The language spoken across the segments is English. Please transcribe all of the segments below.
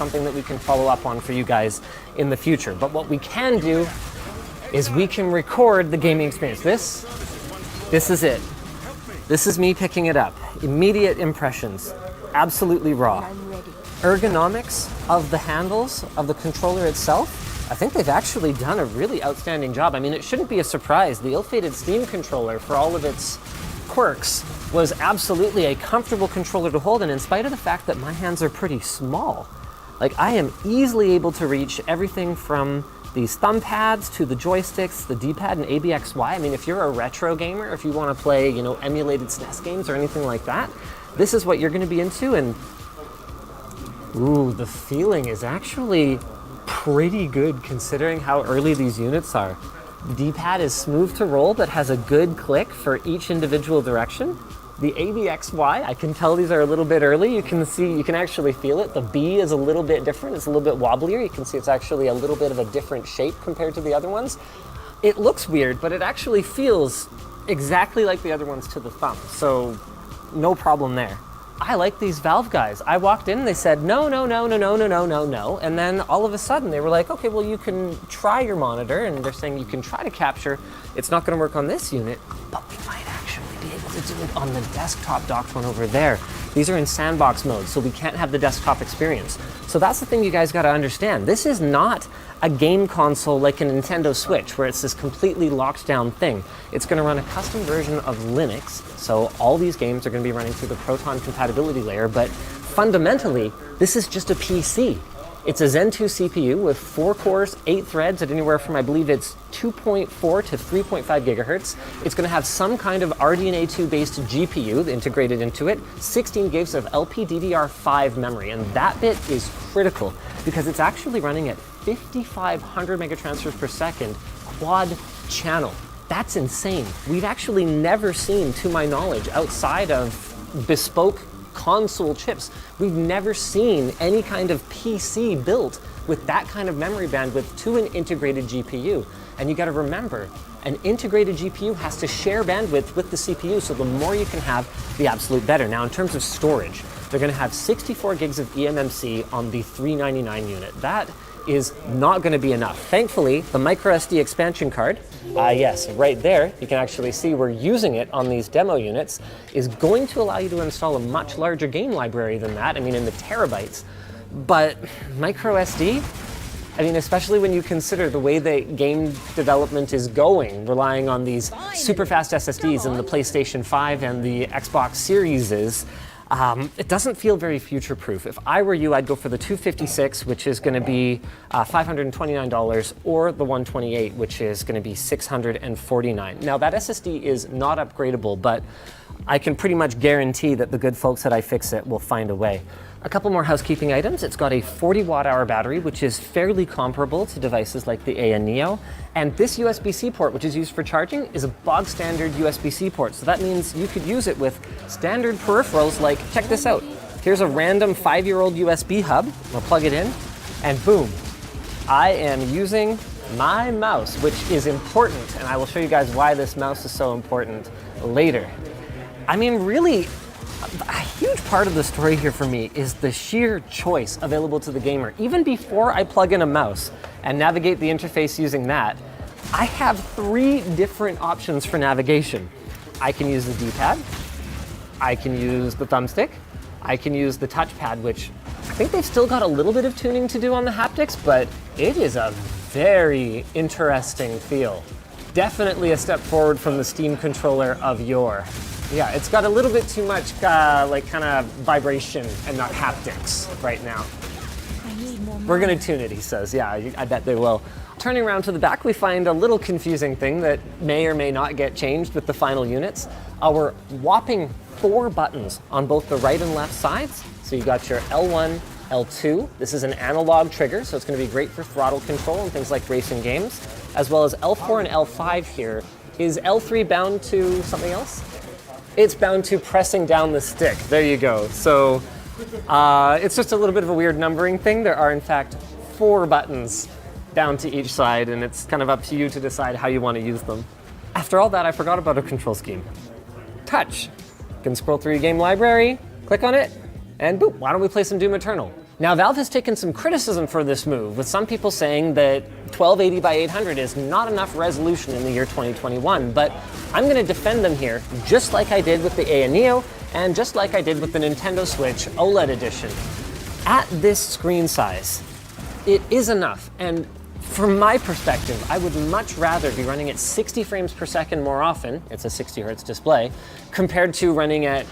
something that we can follow up on for you guys in the future. But what we can do is we can record the gaming experience. This is it. This is me picking it up. Immediate impressions, absolutely raw. Ergonomics of the handles of the controller itself, I think they've actually done a really outstanding job. I mean, it shouldn't be a surprise. The ill-fated Steam controller, for all of its quirks, was absolutely a comfortable controller to hold, and in spite of the fact that my hands are pretty small, like I am easily able to reach everything from these thumb pads to the joysticks, the D-pad and ABXY. I mean, if you're a retro gamer, if you want to play, you know, emulated SNES games or anything like that, this is what you're going to be into. And ooh, the feeling is actually pretty good considering how early these units are. The D-pad is smooth to roll but has a good click for each individual direction. The ABXY, I can tell these are a little bit early. You can see, you can actually feel it. The B is a little bit different. It's a little bit wobblier. You can see it's actually a little bit of a different shape compared to the other ones. It looks weird, but it actually feels exactly like the other ones to the thumb. So no problem there. I like these Valve guys. I walked in and they said, no, no, no, no, no, no, no, no, no. And then all of a sudden they were like, okay, well, you can try your monitor. And they're saying you can try to capture. It's not going to work on this unit, but we might actually be able to do it on the desktop docked one over there. These are in sandbox mode, so we can't have the desktop experience. So that's the thing you guys got to understand. This is not a game console like a Nintendo Switch, where it's this completely locked down thing. It's going to run a custom version of Linux, so all these games are going to be running through the Proton compatibility layer, but fundamentally, this is just a PC. It's a Zen 2 CPU with 4 cores, 8 threads at anywhere from, I believe it's 2.4 to 3.5 gigahertz. It's going to have some kind of RDNA2 based GPU integrated into it, 16 gigs of LPDDR5 memory, and that bit is critical because it's actually running at 5,500 megatransfers per second quad channel. That's insane. We've actually never seen, to my knowledge, outside of bespoke console chips, we've never seen any kind of PC built with that kind of memory bandwidth to an integrated GPU. And you got to remember, an integrated GPU has to share bandwidth with the CPU, so the more you can have, the absolute better. Now, in terms of storage, they're going to have 64 gigs of eMMC on the 399 unit. That is not going to be enough. Thankfully, the microSD expansion card, yes, right there, you can actually see we're using it on these demo units, is going to allow you to install a much larger game library than that, I mean in the terabytes. But microSD, I mean, especially when you consider the way that game development is going, relying on these super fast SSDs in the PlayStation 5 and the Xbox Series it doesn't feel very future-proof. If I were you, I'd go for the 256, which is going to be $529, or the 128, which is going to be $649. Now, that SSD is not upgradable, but I can pretty much guarantee that the good folks at iFixit will find a way. A couple more housekeeping items. It's got a 40 watt-hour battery, which is fairly comparable to devices like the AN Neo. And this USB-C port, which is used for charging, is a bog standard USB-C port. So that means you could use it with standard peripherals like, check this out. Here's a random 5-year-old USB hub. I'll plug it in, and boom. I am using my mouse, which is important, and I will show you guys why this mouse is so important later. I mean, really, a huge part of the story here for me is the sheer choice available to the gamer. Even before I plug in a mouse and navigate the interface using that, I have 3 different options for navigation. I can use the D-pad, I can use the thumbstick, I can use the touchpad, which I think they've still got a little bit of tuning to do on the haptics, but it is a very interesting feel. Definitely a step forward from the Steam controller of yore. Yeah, it's got a little bit too much like kind of vibration and not haptics right now. We're gonna tune it, he says. Yeah, I bet they will. Turning around to the back, we find a little confusing thing that may or may not get changed with the final units. Our whopping 4 buttons on both the right and left sides. So you got your L1, L2. This is an analog trigger, so it's gonna be great for throttle control and things like racing games, as well as L4 and L5 here. Is L3 bound to something else? It's bound to pressing down the stick. There you go. So it's just a little bit of a weird numbering thing. There are, in fact, 4 buttons down to each side, and it's kind of up to you to decide how you want to use them. After all that, I forgot about a control scheme. Touch. You can scroll through your game library, click on it, and boop, why don't we play some Doom Eternal? Now, Valve has taken some criticism for this move, with some people saying that 1280 by 800 is not enough resolution in the year 2021, but I'm going to defend them here, just like I did with the A Neo, and just like I did with the Nintendo Switch OLED edition. At this screen size, it is enough, and from my perspective, I would much rather be running at 60 frames per second more often, it's a 60 hertz display, compared to running at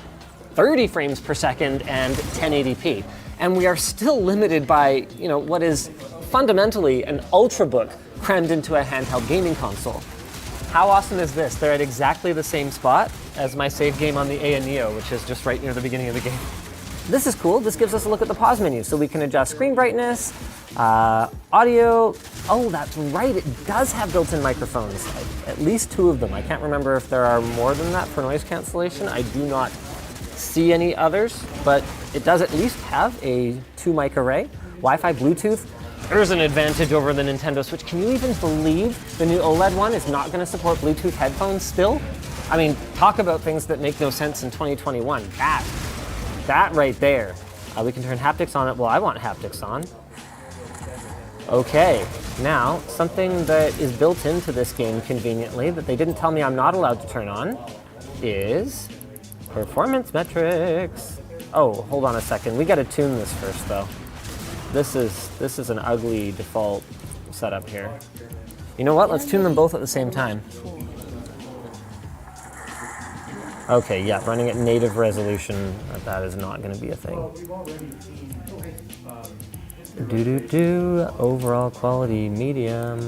30 frames per second and 1080p. And we are still limited by, what is fundamentally an ultrabook crammed into a handheld gaming console. How awesome is this? They're at exactly the same spot as my save game on the A Neo, which is just right near the beginning of the game. This is cool. This gives us a look at the pause menu, so we can adjust screen brightness, audio. Oh, that's right, it does have built-in microphones. At least 2 of them. I can't remember if there are more than that for noise cancellation. I do not see any others, but it does at least have a 2-mic array. Wi-Fi, Bluetooth. There's an advantage over the Nintendo Switch. Can you even believe the new OLED one is not going to support Bluetooth headphones still? I mean, talk about things that make no sense in 2021. That right there. We can turn haptics on it. Well, I want haptics on. Okay, now something that is built into this game conveniently that they didn't tell me I'm not allowed to turn on is performance metrics. Oh, hold on a second. We got to tune this first, though. This is an ugly default setup here. You know what? Let's tune them both at the same time. Okay, yeah, running at native resolution. That is not going to be a thing. Overall quality medium.